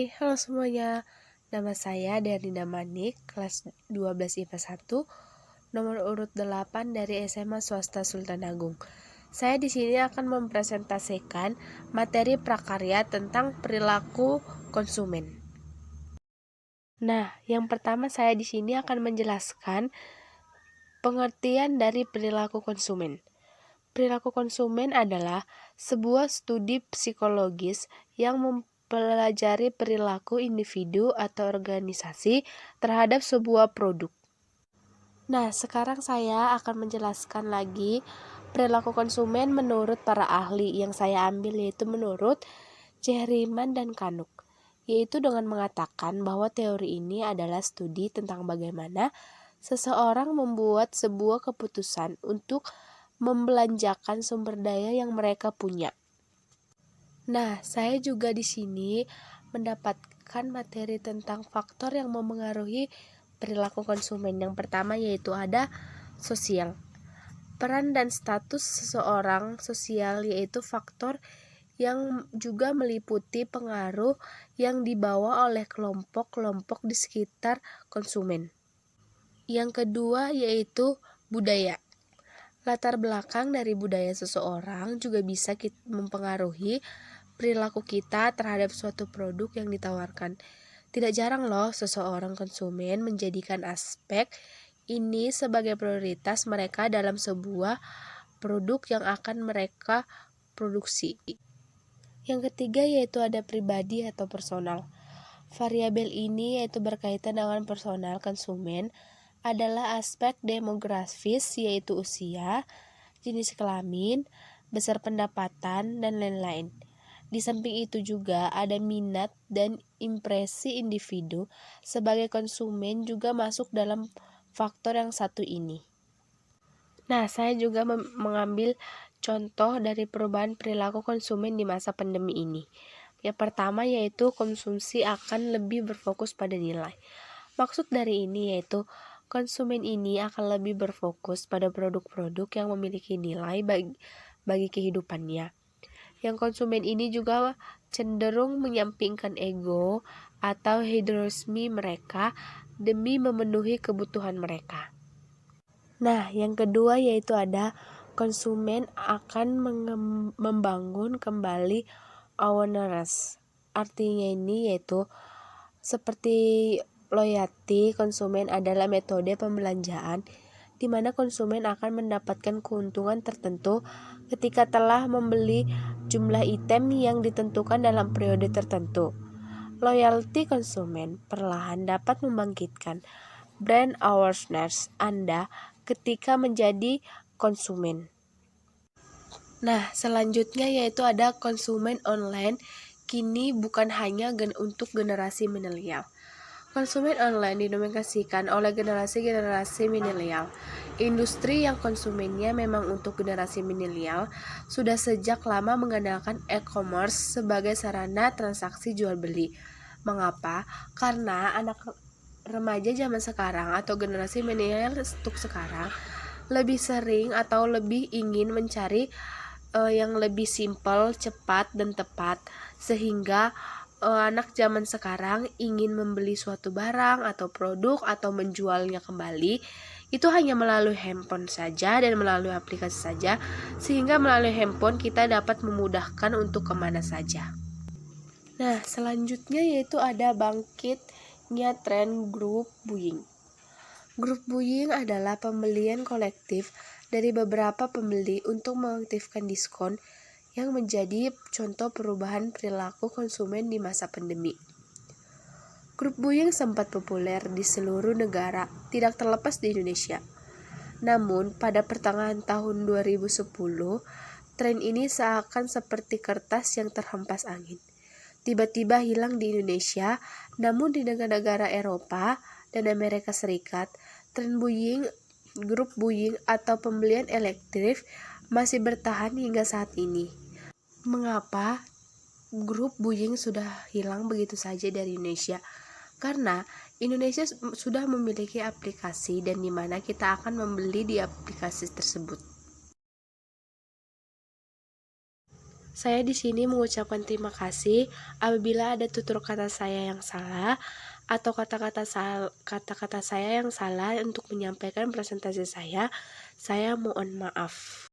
Halo semuanya. Nama saya Darina Manik, kelas 12 IPA 1, nomor urut 8 dari SMA Swasta Sultan Agung. Saya di sini akan mempresentasikan materi prakarya tentang perilaku konsumen. Nah, yang pertama saya di sini akan menjelaskan pengertian dari perilaku konsumen. Perilaku konsumen adalah sebuah studi psikologis yang mempelajari perilaku individu atau organisasi terhadap sebuah produk. Nah, sekarang saya akan menjelaskan lagi perilaku konsumen menurut para ahli yang saya ambil, yaitu menurut Cehriman dan Kanuk, yaitu dengan mengatakan bahwa teori ini adalah studi tentang bagaimana seseorang membuat sebuah keputusan untuk membelanjakan sumber daya yang mereka punya. Nah, saya juga di sini mendapatkan materi tentang faktor yang memengaruhi perilaku konsumen. Yang pertama yaitu ada sosial. Peran dan status seseorang sosial yaitu faktor yang juga meliputi pengaruh yang dibawa oleh kelompok-kelompok di sekitar konsumen. Yang kedua yaitu budaya. Latar belakang dari budaya seseorang juga bisa mempengaruhi perilaku kita terhadap suatu produk yang ditawarkan. Tidak jarang loh seseorang konsumen menjadikan aspek ini sebagai prioritas mereka dalam sebuah produk yang akan mereka produksi. Yang ketiga yaitu ada pribadi atau personal. Variabel ini yaitu berkaitan dengan personal konsumen adalah aspek demografis yaitu usia, jenis kelamin, besar pendapatan, dan lain-lain. Di samping itu juga ada minat dan impresi individu sebagai konsumen juga masuk dalam faktor yang satu ini. Nah, saya juga mengambil contoh dari perubahan perilaku konsumen di masa pandemi ini. Yang pertama yaitu konsumsi akan lebih berfokus pada nilai. Maksud dari ini yaitu konsumen ini akan lebih berfokus pada produk-produk yang memiliki nilai bagi kehidupannya. Yang konsumen ini juga cenderung menyampingkan ego atau hedonisme mereka demi memenuhi kebutuhan mereka. Nah, yang kedua yaitu ada konsumen akan membangun kembali awareness. Artinya ini yaitu seperti loyalty konsumen adalah metode pembelanjaan di mana konsumen akan mendapatkan keuntungan tertentu ketika telah membeli jumlah item yang ditentukan dalam periode tertentu. Loyalty konsumen perlahan dapat membangkitkan brand awareness Anda ketika menjadi konsumen. Nah, selanjutnya yaitu ada konsumen online. Kini bukan hanya untuk generasi milenial. Konsumen online dinominasikan oleh generasi-generasi milenial. Industri yang konsumennya memang untuk generasi milenial sudah sejak lama mengandalkan e-commerce sebagai sarana transaksi jual beli. Mengapa? Karena anak remaja zaman sekarang atau generasi milenial untuk sekarang lebih sering atau lebih ingin mencari yang lebih simpel, cepat, dan tepat, sehingga anak zaman sekarang ingin membeli suatu barang atau produk atau menjualnya kembali itu hanya melalui handphone saja dan melalui aplikasi saja, sehingga melalui handphone kita dapat memudahkan untuk kemana saja. Nah, selanjutnya yaitu ada bangkitnya tren group buying. Grup buying adalah pembelian kolektif dari beberapa pembeli untuk mengaktifkan diskon yang menjadi contoh perubahan perilaku konsumen di masa pandemi. Grup buying sempat populer di seluruh negara, tidak terlepas di Indonesia. Namun, pada pertengahan tahun 2010, tren ini seakan seperti kertas yang terhempas angin. Tiba-tiba hilang di Indonesia, namun di negara-negara Eropa dan Amerika Serikat, tren grup buying atau pembelian elektrik masih bertahan hingga saat ini. Mengapa grup buying sudah hilang begitu saja dari Indonesia? Karena Indonesia sudah memiliki aplikasi dan di mana kita akan membeli di aplikasi tersebut. Saya di sini mengucapkan terima kasih apabila ada tutur kata saya yang salah atau kata-kata saya yang salah untuk menyampaikan presentasi saya mohon maaf.